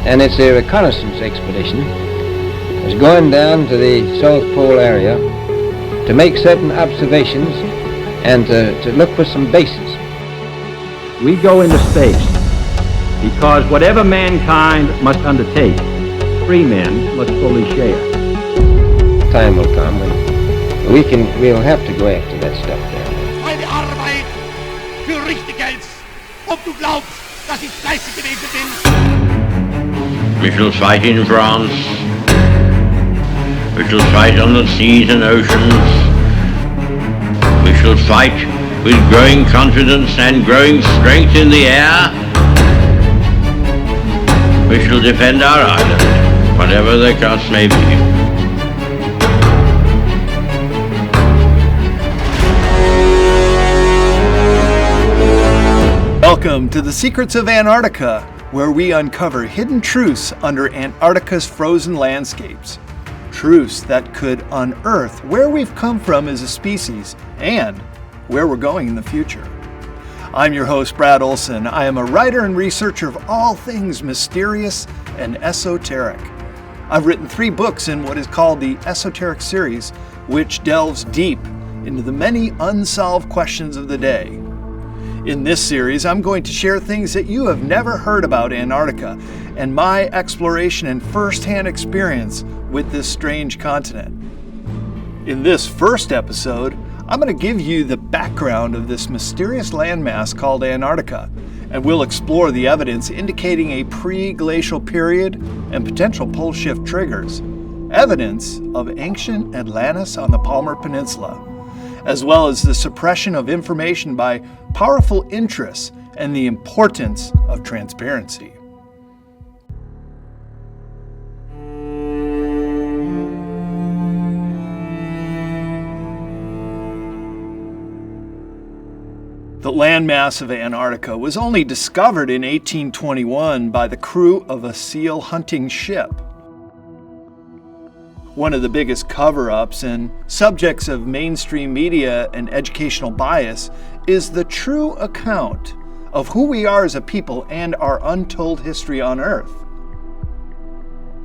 and it's a reconnaissance expedition. It's going down to the South Pole area to make certain observations and to look for some bases. We go into space because whatever mankind must undertake, free men must fully share. Time will come when we'll have to go after that stuff there. Meine Arbeit für richtig hältst, ob du glaubst, dass ich fleißig gewesen bin. We shall fight in France. We shall fight on the seas and oceans. We shall fight with growing confidence and growing strength in the air. We shall defend our island, whatever the cost may be. Welcome to the Secrets of Antarctica, where we uncover hidden truths under Antarctica's frozen landscapes. Truths that could unearth where we've come from as a species and where we're going in the future. I'm your host, Brad Olson. I am a writer and researcher of all things mysterious and esoteric. I've written 3 books in what is called the Esoteric series, which delves deep into the many unsolved questions of the day. In this series, I'm going to share things that you have never heard about Antarctica and my exploration and first-hand experience with this strange continent. In this first episode, I'm going to give you the background of this mysterious landmass called Antarctica, and we'll explore the evidence indicating a pre-glacial period and potential pole shift triggers, evidence of ancient Atlantis on the Palmer Peninsula, as well as the suppression of information by powerful interests and the importance of transparency. The landmass of Antarctica was only discovered in 1821 by the crew of a seal hunting ship. One of the biggest cover-ups and subjects of mainstream media and educational bias is the true account of who we are as a people and our untold history on Earth.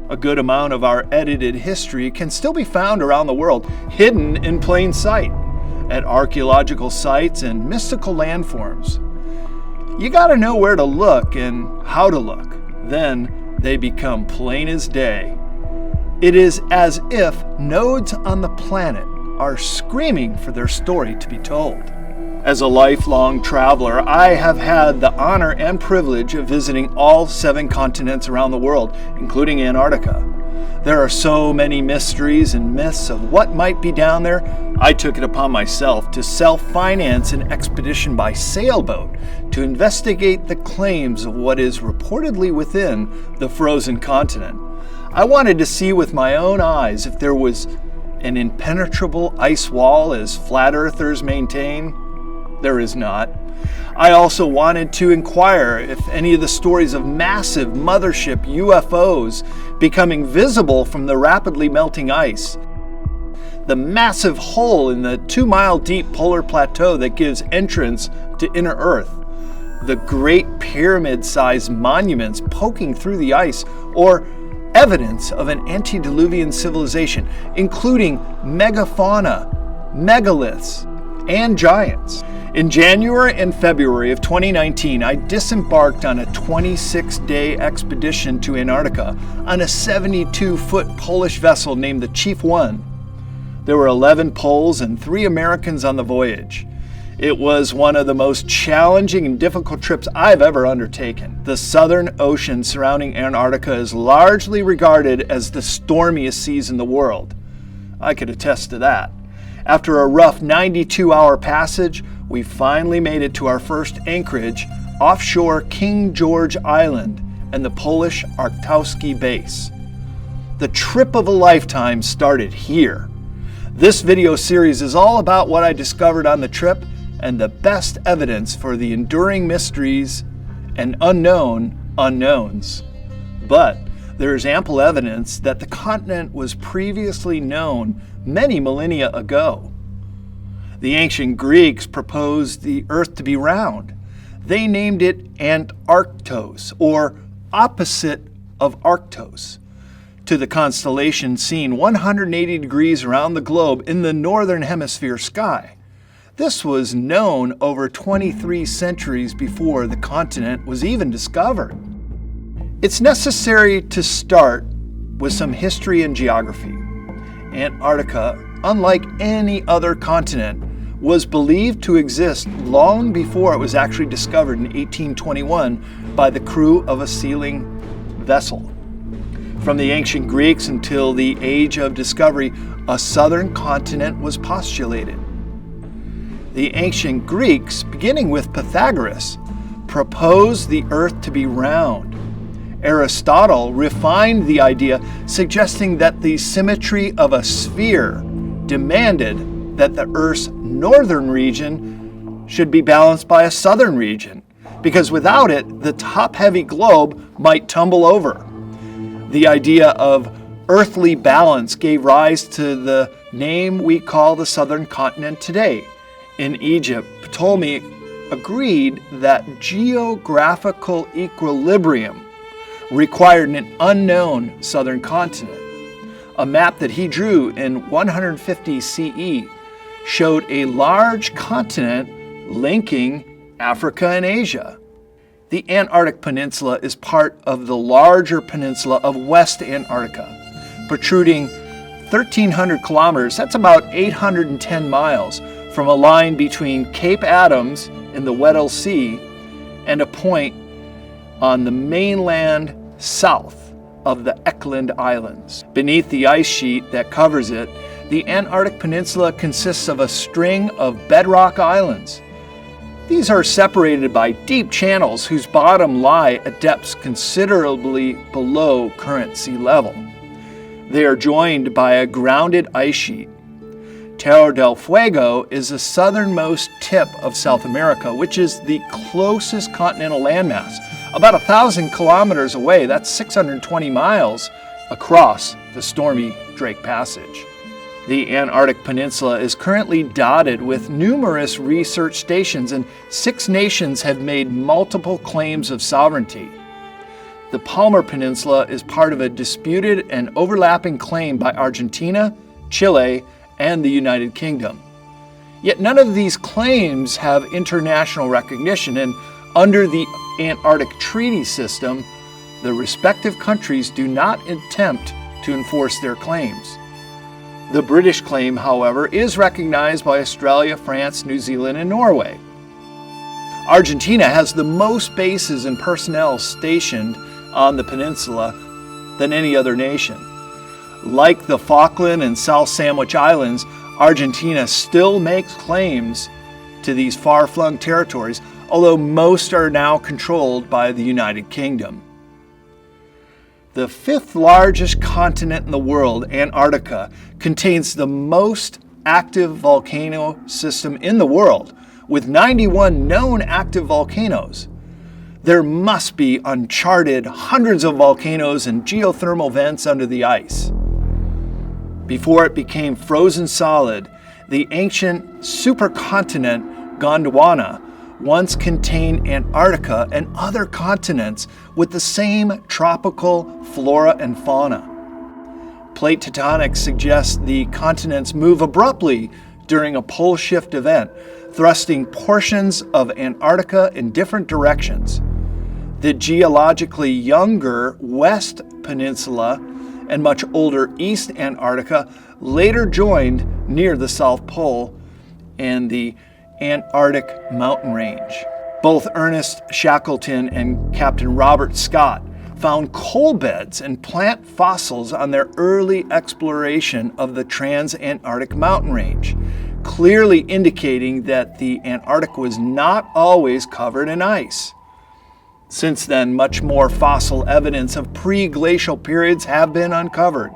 A good amount of our edited history can still be found around the world, hidden in plain sight, at archaeological sites and mystical landforms. You gotta know where to look and how to look, then they become plain as day. It is as if nodes on the planet are screaming for their story to be told. As a lifelong traveler, I have had the honor and privilege of visiting all 7 continents around the world, including Antarctica. There are so many mysteries and myths of what might be down there, I took it upon myself to self-finance an expedition by sailboat to investigate the claims of what is reportedly within the frozen continent. I wanted to see with my own eyes if there was an impenetrable ice wall as flat earthers maintain. There is not. I also wanted to inquire if any of the stories of massive mothership UFOs becoming visible from the rapidly melting ice, the massive hole in the 2-mile deep polar plateau that gives entrance to inner Earth, the Great Pyramid-sized monuments poking through the ice, or evidence of an antediluvian civilization, including megafauna, megaliths, and giants. In January and February of 2019, I disembarked on a 26-day expedition to Antarctica on a 72-foot Polish vessel named the Chief One. There were 11 Poles and 3 Americans on the voyage. It was one of the most challenging and difficult trips I've ever undertaken. The Southern Ocean surrounding Antarctica is largely regarded as the stormiest seas in the world. I could attest to that. After a rough 92-hour passage, we finally made it to our first anchorage offshore King George Island and the Polish Archaeological base. The trip of a lifetime started here. This video series is all about what I discovered on the trip and the best evidence for the enduring mysteries and unknown unknowns. But there is ample evidence that the continent was previously known many millennia ago. The ancient Greeks proposed the Earth to be round. They named it Antarctos, or opposite of Arctos, to the constellation seen 180 degrees around the globe in the northern hemisphere sky. This was known over 23 centuries before the continent was even discovered. It's necessary to start with some history and geography. Antarctica, unlike any other continent, was believed to exist long before it was actually discovered in 1821 by the crew of a sealing vessel. From the ancient Greeks until the age of discovery, a southern continent was postulated. The ancient Greeks, beginning with Pythagoras, proposed the earth to be round. Aristotle refined the idea, suggesting that the symmetry of a sphere demanded that the Earth's northern region should be balanced by a southern region, because without it, the top-heavy globe might tumble over. The idea of earthly balance gave rise to the name we call the southern continent today. In Egypt, Ptolemy agreed that geographical equilibrium required an unknown southern continent. A map that he drew in 150 CE showed a large continent linking Africa and Asia. The Antarctic Peninsula is part of the larger peninsula of West Antarctica, protruding 1,300 kilometers, that's about 810 miles, from a line between Cape Adams in the Weddell Sea and a point on the mainland south of the Eckland Islands. Beneath the ice sheet that covers it, the Antarctic Peninsula consists of a string of bedrock islands. These are separated by deep channels whose bottom lie at depths considerably below current sea level. They are joined by a grounded ice sheet. Terra del Fuego is the southernmost tip of South America, which is the closest continental landmass, about 1,000 kilometers away. That's 620 miles across the stormy Drake Passage. The Antarctic Peninsula is currently dotted with numerous research stations, and 6 nations have made multiple claims of sovereignty. The Palmer Peninsula is part of a disputed and overlapping claim by Argentina, Chile, and the United Kingdom. Yet none of these claims have international recognition, and under the Antarctic Treaty System, the respective countries do not attempt to enforce their claims. The British claim, however, is recognized by Australia, France, New Zealand, and Norway. Argentina has the most bases and personnel stationed on the peninsula than any other nation. Like the Falkland and South Sandwich Islands, Argentina still makes claims to these far-flung territories, although most are now controlled by the United Kingdom. The 5th largest continent in the world, Antarctica, contains the most active volcano system in the world, with 91 known active volcanoes. There must be uncharted hundreds of volcanoes and geothermal vents under the ice. Before it became frozen solid, the ancient supercontinent Gondwana once contained Antarctica and other continents with the same tropical flora and fauna. Plate tectonics suggests the continents move abruptly during a pole shift event, thrusting portions of Antarctica in different directions. The geologically younger West Peninsula and much older East Antarctica later joined near the South Pole and the Antarctic mountain range. Both Ernest Shackleton and Captain Robert Scott found coal beds and plant fossils on their early exploration of the trans-Antarctic mountain range, clearly indicating that the Antarctic was not always covered in ice. Since then, much more fossil evidence of pre-glacial periods have been uncovered,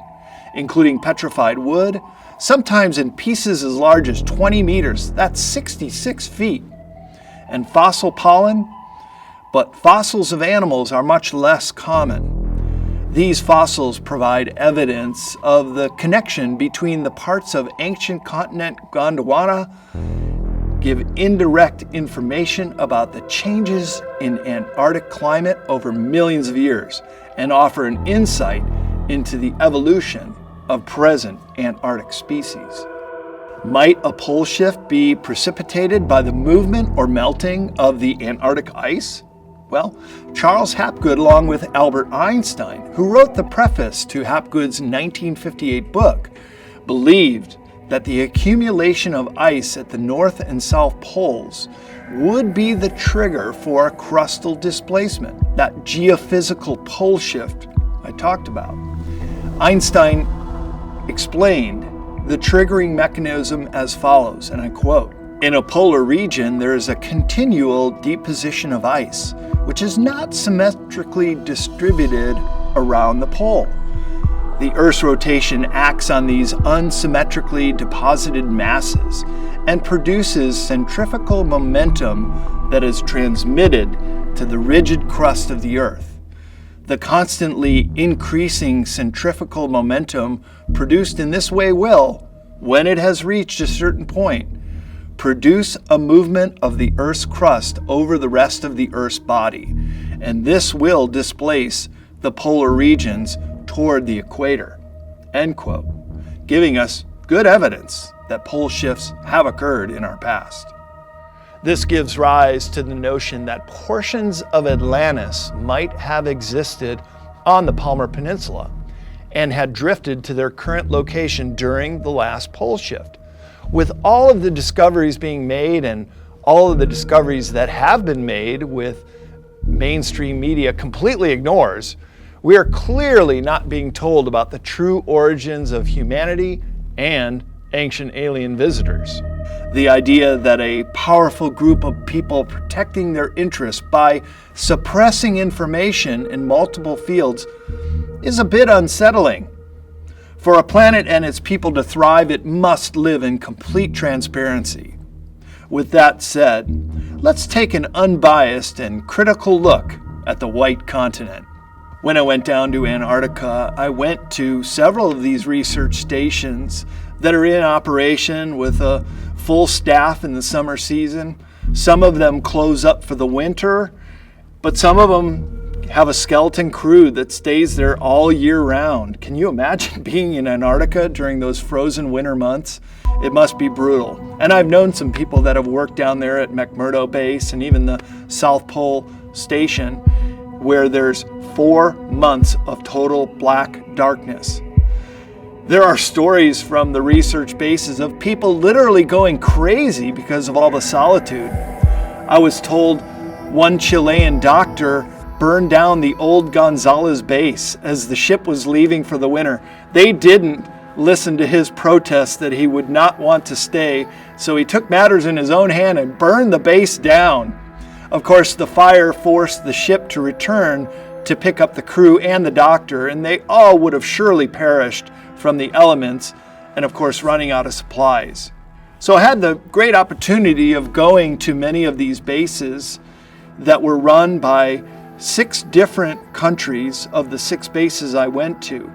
including petrified wood, sometimes in pieces as large as 20 meters, that's 66 feet, and fossil pollen, but fossils of animals are much less common. These fossils provide evidence of the connection between the parts of ancient continent Gondwana give indirect information about the changes in Antarctic climate over millions of years and offer an insight into the evolution of present Antarctic species. Might a pole shift be precipitated by the movement or melting of the Antarctic ice? Well, Charles Hapgood, along with Albert Einstein, who wrote the preface to Hapgood's 1958 book, believed that the accumulation of ice at the North and South poles would be the trigger for crustal displacement, that geophysical pole shift I talked about. Einstein explained the triggering mechanism as follows, and I quote, "In a polar region, there is a continual deposition of ice, which is not symmetrically distributed around the pole. The Earth's rotation acts on these unsymmetrically deposited masses and produces centrifugal momentum that is transmitted to the rigid crust of the Earth. The constantly increasing centrifugal momentum produced in this way will, when it has reached a certain point, produce a movement of the Earth's crust over the rest of the Earth's body, and this will displace the polar regions toward the equator," end quote, giving us good evidence that pole shifts have occurred in our past. This gives rise to the notion that portions of Atlantis might have existed on the Palmer Peninsula and had drifted to their current location during the last pole shift. With all of the discoveries being made and all of the discoveries that have been made with mainstream media completely ignores, we are clearly not being told about the true origins of humanity and ancient alien visitors. The idea that a powerful group of people protecting their interests by suppressing information in multiple fields is a bit unsettling. For a planet and its people to thrive, it must live in complete transparency. With that said, let's take an unbiased and critical look at the White Continent. When I went down to Antarctica, I went to several of these research stations that are in operation with a full staff in the summer season. Some of them close up for the winter, but some of them have a skeleton crew that stays there all year round. Can you imagine being in Antarctica during those frozen winter months? It must be brutal. And I've known some people that have worked down there at McMurdo Base and even the South Pole Station, where there's 4 months of total black darkness. There are stories from the research bases of people literally going crazy because of all the solitude. I was told one Chilean doctor burned down the old Gonzales base as the ship was leaving for the winter. They didn't listen to his protest that he would not want to stay, so he took matters in his own hand and burned the base down. Of course, the fire forced the ship to return to pick up the crew and the doctor, and they all would have surely perished from the elements and, of course, running out of supplies. So I had the great opportunity of going to many of these bases that were run by 6 different countries of the 6 bases I went to.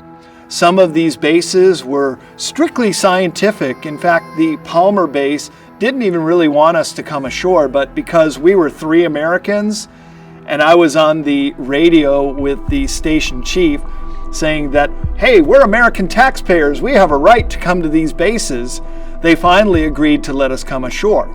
Some of these bases were strictly scientific. In fact, the Palmer base didn't even really want us to come ashore, but because we were 3 Americans and I was on the radio with the station chief saying that, hey, we're American taxpayers, we have a right to come to these bases, they finally agreed to let us come ashore.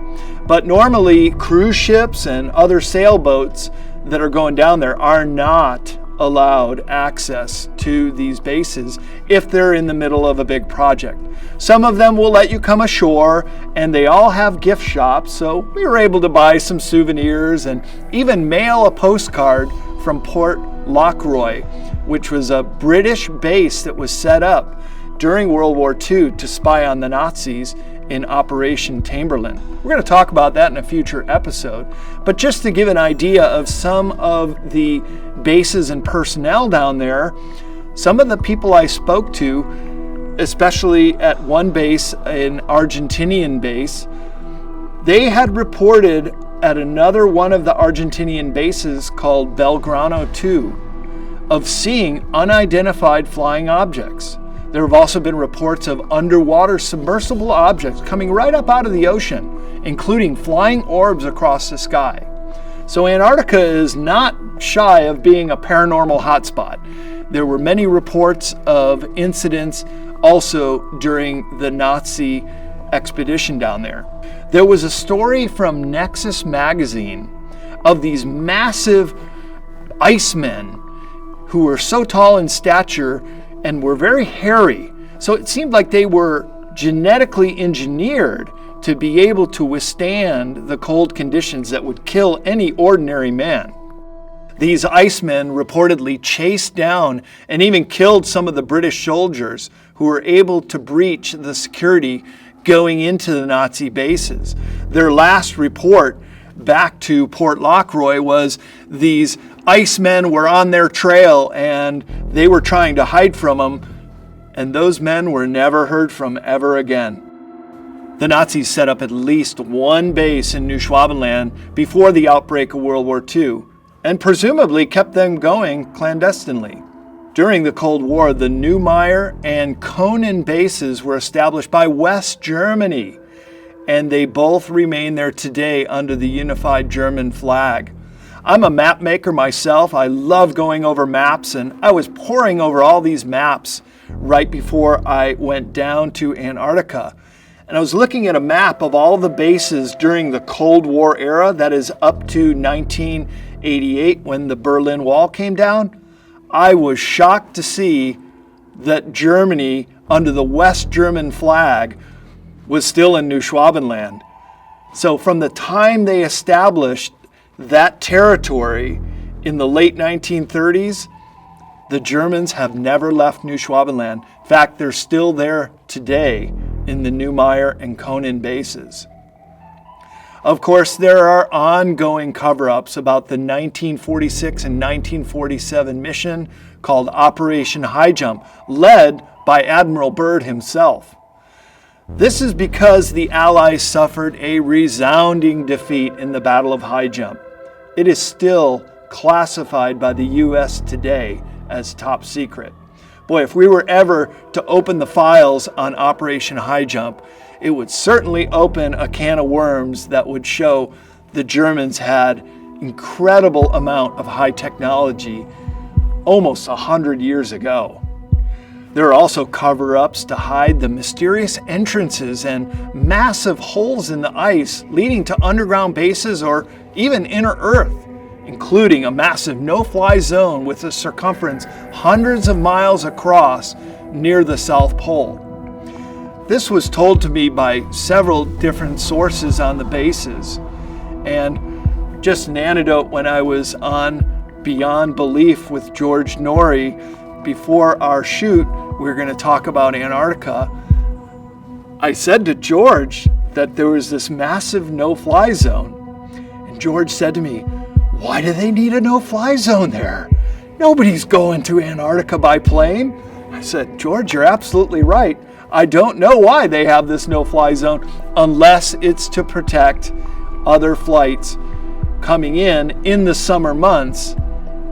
But normally cruise ships and other sailboats that are going down there are not allowed access to these bases if they're in the middle of a big project. Some of them will let you come ashore, and they all have gift shops, so we were able to buy some souvenirs and even mail a postcard from Port Lockroy, which was a British base that was set up during World War II to spy on the Nazis in Operation Tamberlin. We're going to talk about that in a future episode, but just to give an idea of some of the bases and personnel down there, some of the people I spoke to, especially at one base, an Argentinian base, they had reported at another one of the Argentinian bases called Belgrano 2 of seeing unidentified flying objects. There have also been reports of underwater submersible objects coming right up out of the ocean, including flying orbs across the sky. So Antarctica is not shy of being a paranormal hotspot. There were many reports of incidents also during the Nazi expedition down there. There was a story from Nexus magazine of these massive icemen who were so tall in stature and were very hairy. So it seemed like they were genetically engineered to be able to withstand the cold conditions that would kill any ordinary man. These icemen reportedly chased down and even killed some of the British soldiers who were able to breach the security going into the Nazi bases. Their last report back to Port Lockroy was these icemen were on their trail and they were trying to hide from them, and those men were never heard from ever again. The Nazis set up at least one base in New Schwabenland before the outbreak of World War II, and presumably kept them going clandestinely. During the Cold War, the Neumayer and Konin bases were established by West Germany, and they both remain there today under the unified German flag. I'm a map maker myself. I love going over maps, and I was poring over all these maps right before I went down to Antarctica. And I was looking at a map of all the bases during the Cold War era, that is up to 1988 when the Berlin Wall came down. I was shocked to see that Germany, under the West German flag, was still in New Schwabenland. So from the time they established that territory in the late 1930s, the Germans have never left New Schwabenland. In fact, they're still there today in the Neumayer and Konin bases. Of course, there are ongoing cover-ups about the 1946 and 1947 mission called Operation Highjump, led by Admiral Byrd himself. This is because the Allies suffered a resounding defeat in the Battle of Highjump. It is still classified by the U.S. today as top secret. Boy, if we were ever to open the files on Operation Highjump, it would certainly open a can of worms that would show the Germans had incredible amount of high technology almost 100 years ago. There are also cover-ups to hide the mysterious entrances and massive holes in the ice leading to underground bases or even inner Earth, including a massive no-fly zone with a circumference hundreds of miles across near the South Pole. This was told to me by several different sources on the bases. And just an anecdote, when I was on Beyond Belief with George Norrie, before our shoot, we were going to talk about Antarctica. I said to George that there was this massive no-fly zone. And George said to me, "Why do they need a no-fly zone there? Nobody's going to Antarctica by plane." I said, "George, you're absolutely right. I don't know why they have this no-fly zone unless it's to protect other flights coming in the summer months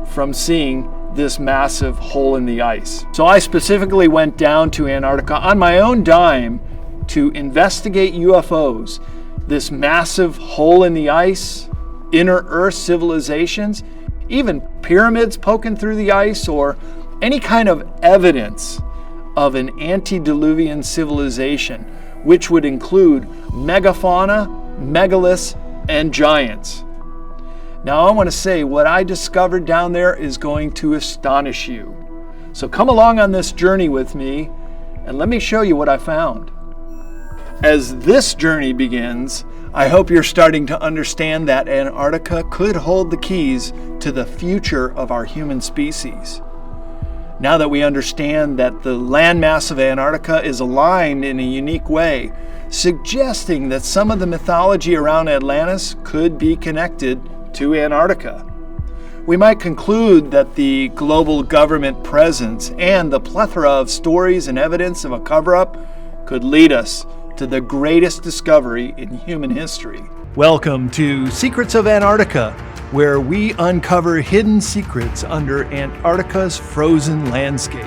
from seeing this massive hole in the ice." So I specifically went down to Antarctica on my own dime to investigate UFOs, this massive hole in the ice, inner Earth civilizations, even pyramids poking through the ice, or any kind of evidence of an antediluvian civilization, which would include megafauna, megaliths, and giants. Now I want to say what I discovered down there is going to astonish you. So come along on this journey with me and let me show you what I found. As this journey begins, I hope you're starting to understand that Antarctica could hold the keys to the future of our human species. Now that we understand that the landmass of Antarctica is aligned in a unique way, suggesting that some of the mythology around Atlantis could be connected to Antarctica, we might conclude that the global government presence and the plethora of stories and evidence of a cover-up could lead us to the greatest discovery in human history. Welcome to Secrets of Antarctica, where we uncover hidden secrets under Antarctica's frozen landscape.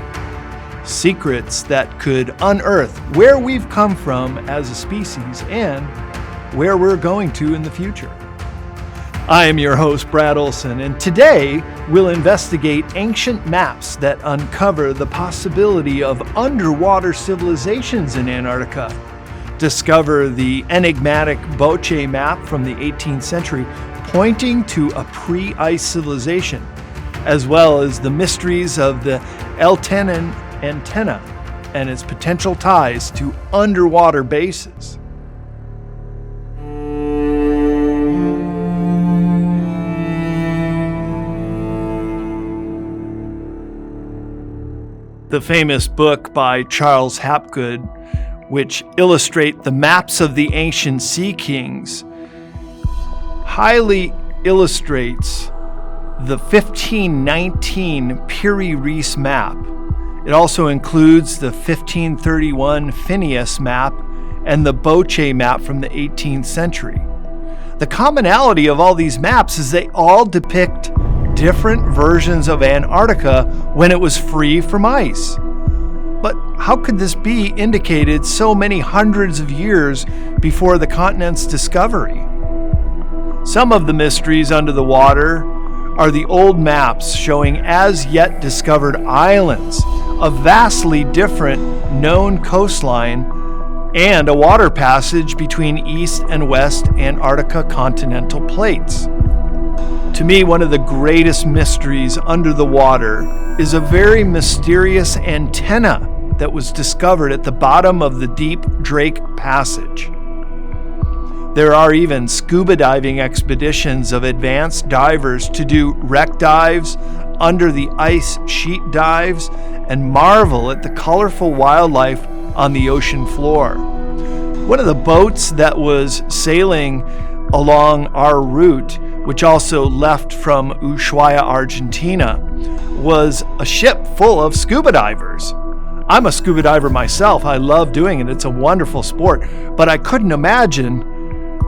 secrets that could unearth where we've come from as a species and where we're going to in the future. I am your host, Brad Olson, and today we'll investigate ancient maps that uncover the possibility of underwater civilizations in Antarctica, discover the enigmatic Boche map from the 18th century pointing to a pre-ice civilization, as well as the mysteries of the Eltenin antenna and its potential ties to underwater bases. The famous book by Charles Hapgood, which illustrate the maps of the ancient sea kings, highly illustrates the 1519 Piri-Reis map. It also includes the 1531 Phineas map and the Boche map from the 18th century. The commonality of all these maps is they all depict different versions of Antarctica when it was free from ice. But how could this be indicated so many hundreds of years before the continent's discovery? Some of the mysteries under the water are the old maps showing as yet discovered islands, a vastly different known coastline, and a water passage between east and west Antarctica continental plates. To me, one of the greatest mysteries under the water is a very mysterious antenna that was discovered at the bottom of the deep Drake Passage. There are even scuba diving expeditions of advanced divers to do wreck dives, under the ice sheet dives, and marvel at the colorful wildlife on the ocean floor. One of the boats that was sailing along our route, which also left from Ushuaia, Argentina, was a ship full of scuba divers. I'm a scuba diver myself. I love doing it. It's a wonderful sport. But I couldn't imagine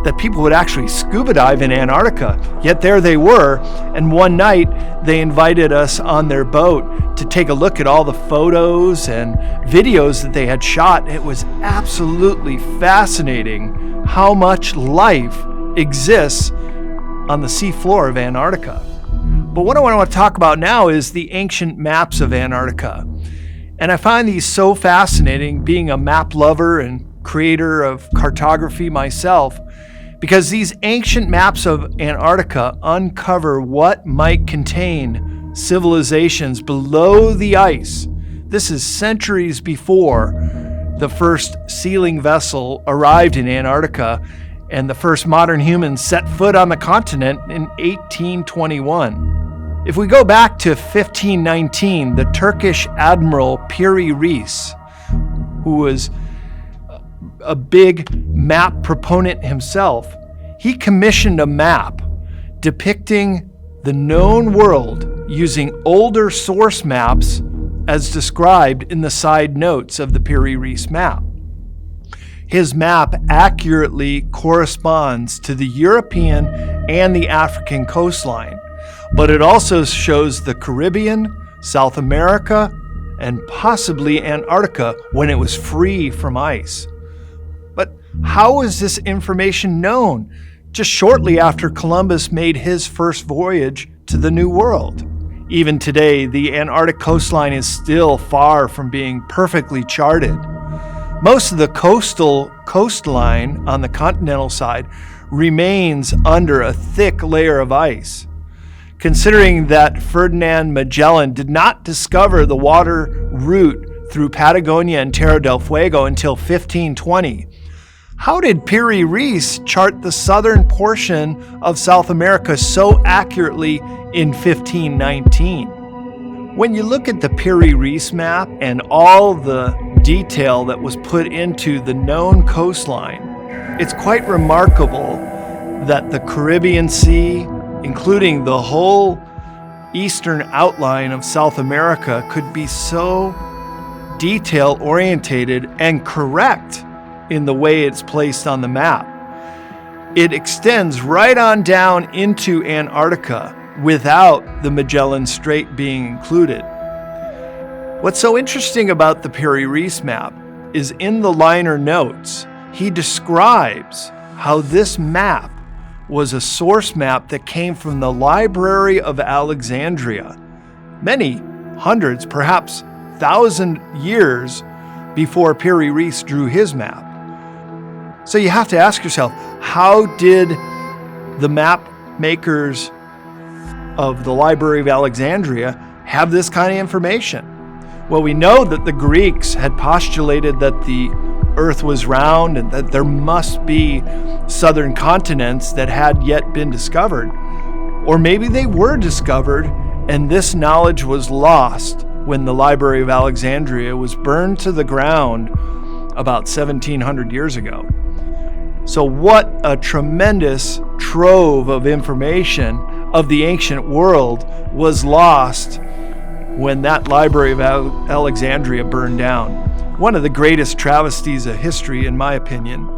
that people would actually scuba dive in Antarctica. Yet there they were. And one night they invited us on their boat to take a look at all the photos and videos that they had shot. It was absolutely fascinating how much life exists on the seafloor of Antarctica. But what I want to talk about now is the ancient maps of Antarctica. And I find these so fascinating, being a map lover and creator of cartography myself, because these ancient maps of Antarctica uncover what might contain civilizations below the ice. This is centuries before the first sealing vessel arrived in Antarctica and the first modern humans set foot on the continent in 1821. If we go back to 1519, the Turkish Admiral Piri-Reis, who was a big map proponent himself, he commissioned a map depicting the known world using older source maps as described in the side notes of the Piri-Reis map. His map accurately corresponds to the European and the African coastline, but it also shows the Caribbean, South America, and possibly Antarctica when it was free from ice. But how is this information known just shortly after Columbus made his first voyage to the New World? Even today, the Antarctic coastline is still far from being perfectly charted. Most of the coastline on the continental side remains under a thick layer of ice. Considering that Ferdinand Magellan did not discover the water route through Patagonia and Terra del Fuego until 1520, how did Piri-Reis chart the southern portion of South America so accurately in 1519? When you look at the Piri-Reis map and all the detail that was put into the known coastline, it's quite remarkable that the Caribbean Sea, including the whole eastern outline of South America, could be so detail-orientated and correct in the way it's placed on the map. It extends right on down into Antarctica without the Magellan Strait being included. What's so interesting about the Perry-Reese map is in the liner notes, he describes how this map was a source map that came from the Library of Alexandria, many hundreds, perhaps 1,000 years before Perry-Reese drew his map. So you have to ask yourself, how did the map makers of the Library of Alexandria have this kind of information? Well, we know that the Greeks had postulated that the Earth was round and that there must be southern continents that had yet been discovered. Or maybe they were discovered and this knowledge was lost when the Library of Alexandria was burned to the ground about 1700 years ago. So what a tremendous trove of information of the ancient world was lost when that Library of Alexandria burned down. One of the greatest travesties of history, in my opinion.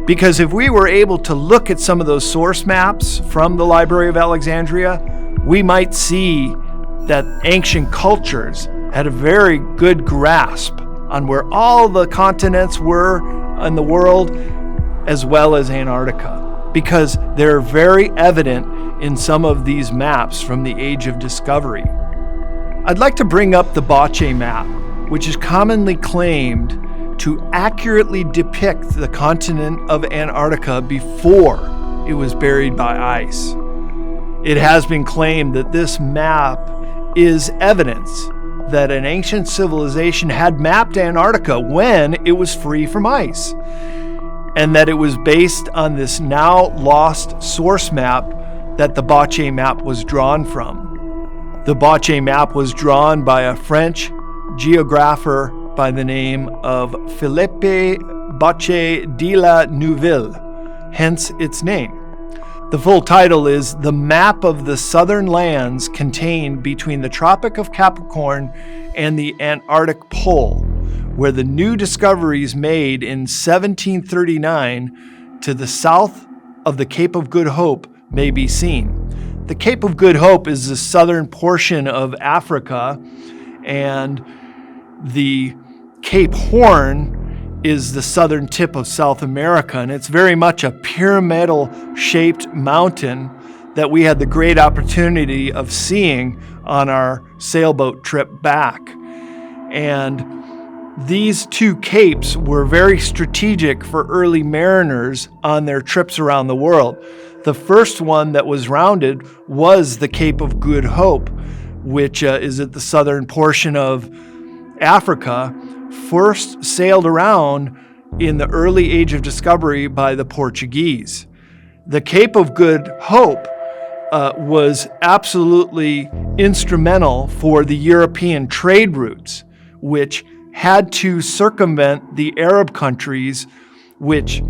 Because if we were able to look at some of those source maps from the Library of Alexandria, we might see that ancient cultures had a very good grasp on where all the continents were in the world, as well as Antarctica, because they're very evident in some of these maps from the Age of Discovery. I'd like to bring up the Bache map, which is commonly claimed to accurately depict the continent of Antarctica before it was buried by ice. It has been claimed that this map is evidence that an ancient civilization had mapped Antarctica when it was free from ice, and that it was based on this now lost source map that the Bache map was drawn from. The Bache map was drawn by a French geographer by the name of Philippe Bache de la Neuville, hence its name. The full title is The Map of the Southern Lands Contained Between the Tropic of Capricorn and the Antarctic Pole, where the new discoveries made in 1739 to the south of the Cape of Good Hope may be seen. The Cape of Good Hope is the southern portion of Africa, and the Cape Horn is the southern tip of South America, and it's very much a pyramidal-shaped mountain that we had the great opportunity of seeing on our sailboat trip back. And these two capes were very strategic for early mariners on their trips around the world. The first one that was rounded was the Cape of Good Hope, which is at the southern portion of Africa, first sailed around in the early Age of Discovery by the Portuguese. The Cape of Good Hope was absolutely instrumental for the European trade routes, which had to circumvent the Arab countries, which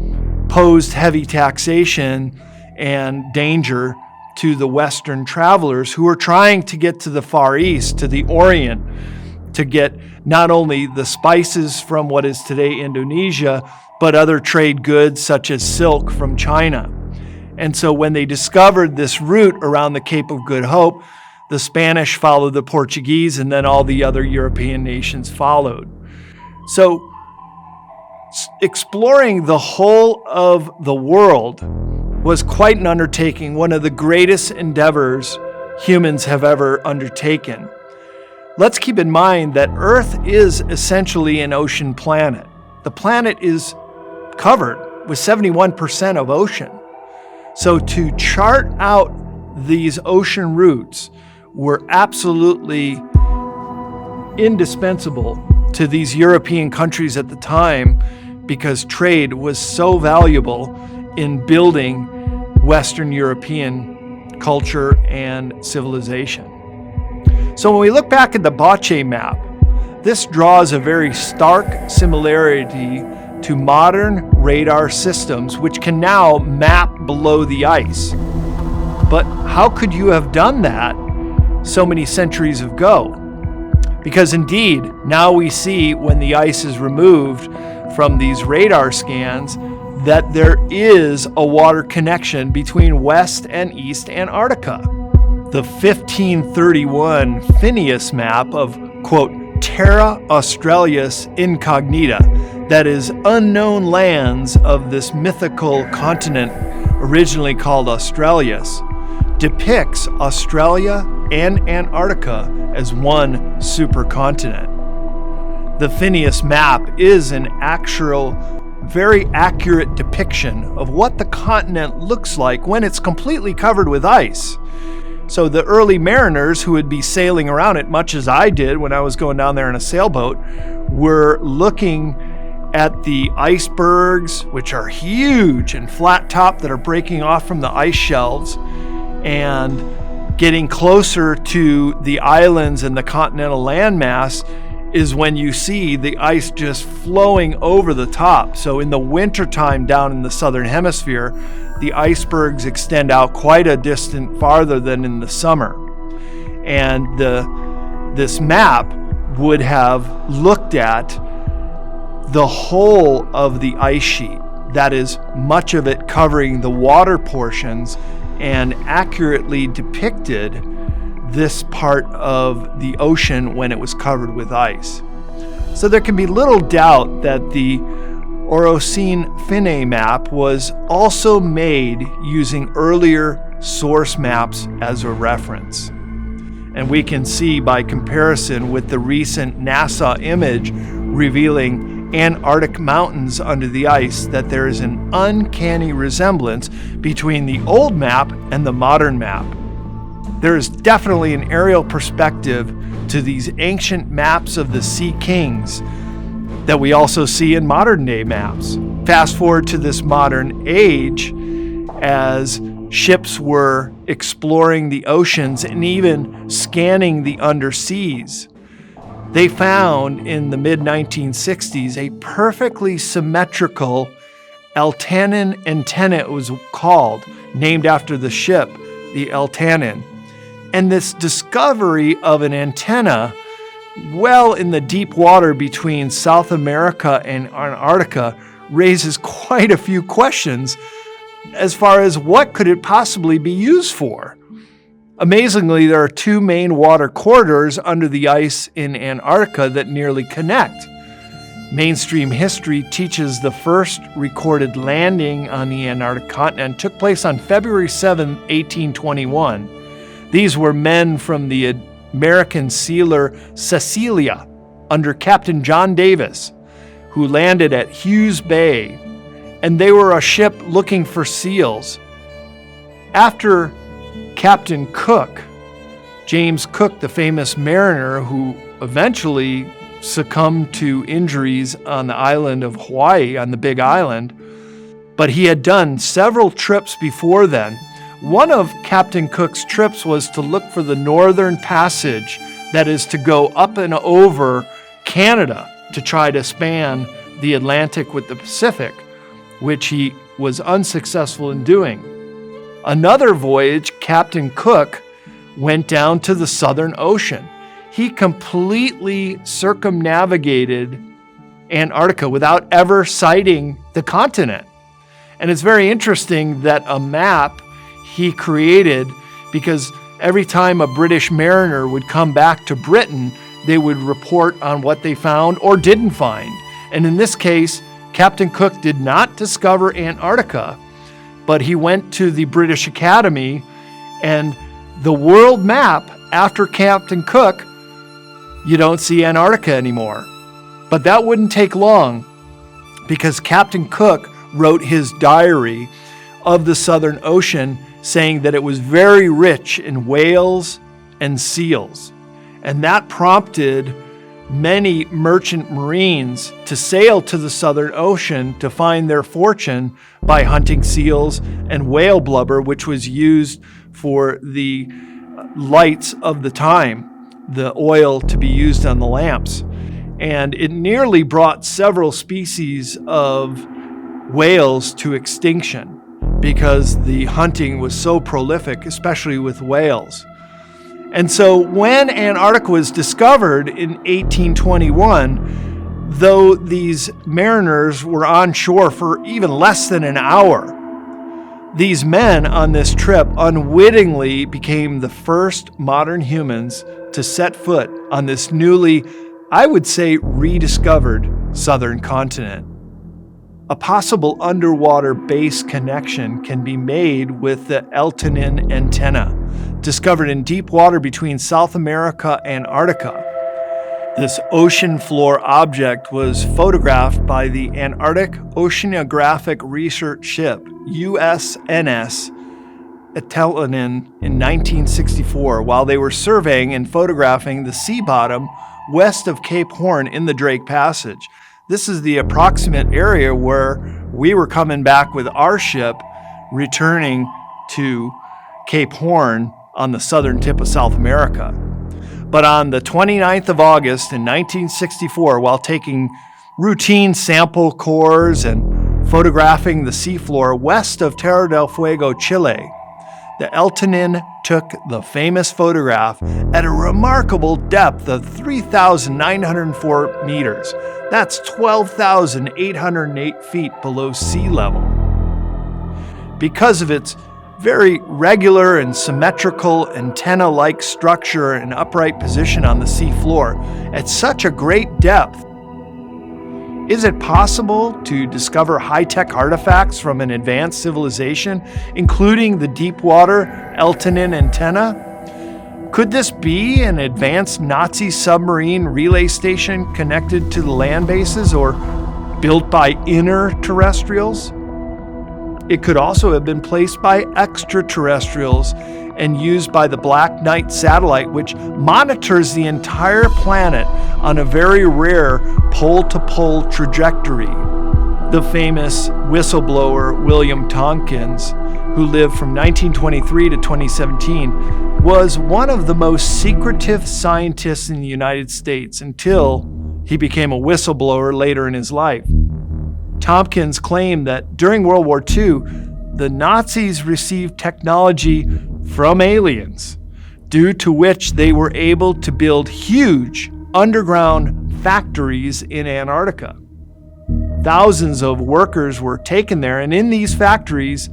posed heavy taxation and danger to the Western travelers who were trying to get to the Far East, to the Orient, to get not only the spices from what is today Indonesia, but other trade goods such as silk from China. And so when they discovered this route around the Cape of Good Hope, the Spanish followed the Portuguese, and then all the other European nations followed. So exploring the whole of the world was quite an undertaking, one of the greatest endeavors humans have ever undertaken. Let's keep in mind that Earth is essentially an ocean planet. The planet is covered with 71% of ocean. So to chart out these ocean routes were absolutely indispensable to these European countries at the time, because trade was so valuable in building Western European culture and civilization. So when we look back at the Bache map, this draws a very stark similarity to modern radar systems, which can now map below the ice. But how could you have done that so many centuries ago? Because indeed, now we see when the ice is removed from these radar scans that there is a water connection between West and East Antarctica. The 1531 Phineas map of, quote, Terra Australis Incognita, that is, unknown lands of this mythical continent originally called Australis, depicts Australia and Antarctica as one supercontinent. The Phineas map is an actual, very accurate depiction of what the continent looks like when it's completely covered with ice. So the early mariners who would be sailing around it, much as I did when I was going down there in a sailboat, were looking at the icebergs, which are huge and flat top, that are breaking off from the ice shelves, and getting closer to the islands and the continental landmass is when you see the ice just flowing over the top. So in the wintertime down in the southern hemisphere, the icebergs extend out quite a distance farther than in the summer. And this map would have looked at the whole of the ice sheet, that is, much of it covering the water portions, and accurately depicted this part of the ocean when it was covered with ice. So there can be little doubt that the Orocene Finne map was also made using earlier source maps as a reference. And we can see by comparison with the recent NASA image revealing Antarctic mountains under the ice that there is an uncanny resemblance between the old map and the modern map. There is definitely an aerial perspective to these ancient maps of the Sea Kings that we also see in modern day maps. Fast forward to this modern age, as ships were exploring the oceans and even scanning the underseas, they found in the mid-1960s a perfectly symmetrical Eltanin antenna, it was called, named after the ship, the Eltanin. And this discovery of an antenna well in the deep water between South America and Antarctica raises quite a few questions as far as what could it possibly be used for. Amazingly, there are two main water corridors under the ice in Antarctica that nearly connect. Mainstream history teaches the first recorded landing on the Antarctic continent took place on February 7, 1821. These were men from the American sealer Cecilia under Captain John Davis, who landed at Hughes Bay, and they were a ship looking for seals. After Captain Cook, James Cook, the famous mariner who eventually succumbed to injuries on the island of Hawaii, on the Big Island, but he had done several trips before then. One of Captain Cook's trips was to look for the Northern Passage, that is to go up and over Canada to try to span the Atlantic with the Pacific, which he was unsuccessful in doing. Another voyage, Captain Cook went down to the Southern Ocean. He completely circumnavigated Antarctica without ever sighting the continent. And it's very interesting that a map he created, because every time a British mariner would come back to Britain, they would report on what they found or didn't find. And in this case, Captain Cook did not discover Antarctica, but he went to the British Academy, and the world map after Captain Cook, you don't see Antarctica anymore. But that wouldn't take long, because Captain Cook wrote his diary of the Southern Ocean, saying that it was very rich in whales and seals. And that prompted many merchant marines to sail to the Southern Ocean to find their fortune by hunting seals and whale blubber, which was used for the lights of the time, the oil to be used on the lamps. And it nearly brought several species of whales to extinction, because the hunting was so prolific, especially with whales. And so when Antarctica was discovered in 1821, though these mariners were on shore for even less than an hour, these men on this trip unwittingly became the first modern humans to set foot on this newly I would say rediscovered southern continent. A possible underwater base connection can be made with the Eltanin antenna, discovered in deep water between South America and Antarctica. This ocean floor object was photographed by the Antarctic Oceanographic Research Ship, USNS Eltanin, in 1964 while they were surveying and photographing the sea bottom west of Cape Horn in the Drake Passage. This is the approximate area where we were coming back with our ship, returning to Cape Horn on the southern tip of South America. But on the 29th of August in 1964, while taking routine sample cores and photographing the seafloor west of Tierra del Fuego, Chile, the Eltanin took the famous photograph at a remarkable depth of 3,904 meters. That's 12,808 feet below sea level. Because of its very regular and symmetrical antenna-like structure and upright position on the sea floor at such a great depth, is it possible to discover high-tech artifacts from an advanced civilization, including the deep-water Eltanin antenna? Could this be an advanced Nazi submarine relay station connected to the land bases or built by inter-terrestrials? It could also have been placed by extraterrestrials and used by the Black Knight satellite, which monitors the entire planet on a very rare pole-to-pole trajectory. The famous whistleblower William Tompkins, who lived from 1923 to 2017, was one of the most secretive scientists in the United States until he became a whistleblower later in his life. Tompkins claimed that during World War II, the Nazis received technology from aliens, due to which they were able to build huge underground factories in Antarctica. Thousands of workers were taken there, and in these factories,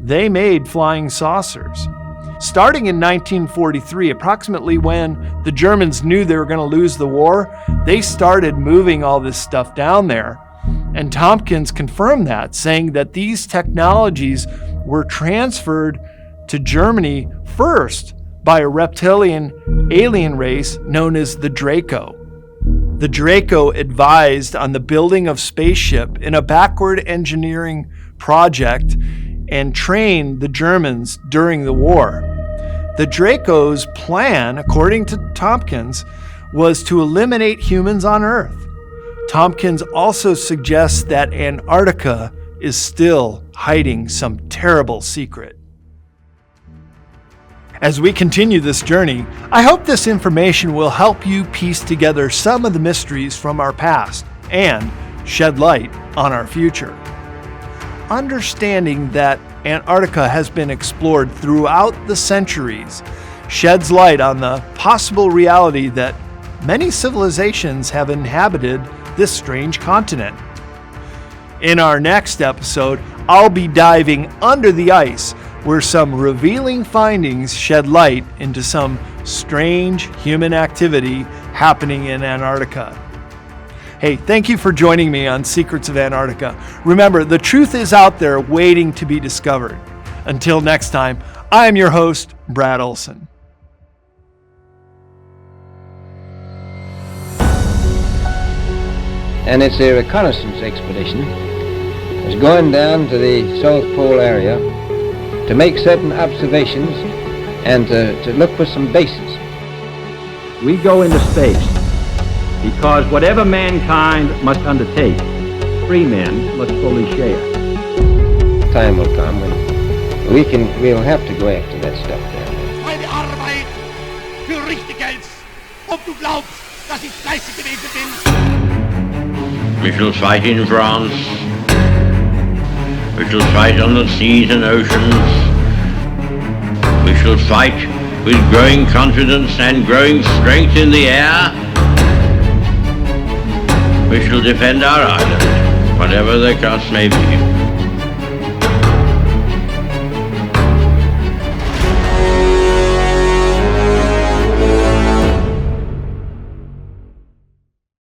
they made flying saucers. Starting in 1943, approximately when the Germans knew they were going to lose the war, they started moving all this stuff down there. And Tompkins confirmed that, saying that these technologies were transferred to Germany first by a reptilian alien race known as the Draco. The Draco advised on the building of spaceship in a backward engineering project and trained the Germans during the war. The Draco's plan, according to Tompkins, was to eliminate humans on Earth. Tompkins also suggests that Antarctica is still hiding some terrible secret. As we continue this journey, I hope this information will help you piece together some of the mysteries from our past and shed light on our future. Understanding that Antarctica has been explored throughout the centuries sheds light on the possible reality that many civilizations have inhabited this strange continent. In our next episode, I'll be diving under the ice where some revealing findings shed light into some strange human activity happening in Antarctica. Hey, thank you for joining me on Secrets of Antarctica. Remember, the truth is out there waiting to be discovered. Until next time, I am your host, Brad Olson. And it's a reconnaissance expedition. It's going down to the South Pole area to make certain observations and to look for some bases. We go into space because whatever mankind must undertake, free men must fully share. Time will come when we'll have to go after that stuff down there. Meine Arbeit für richtig hältst, ob du glaubst, dass ich fleißig gewesen bin. We shall fight in France. We shall fight on the seas and oceans. We shall fight with growing confidence and growing strength in the air. We shall defend our island, whatever the cost may be.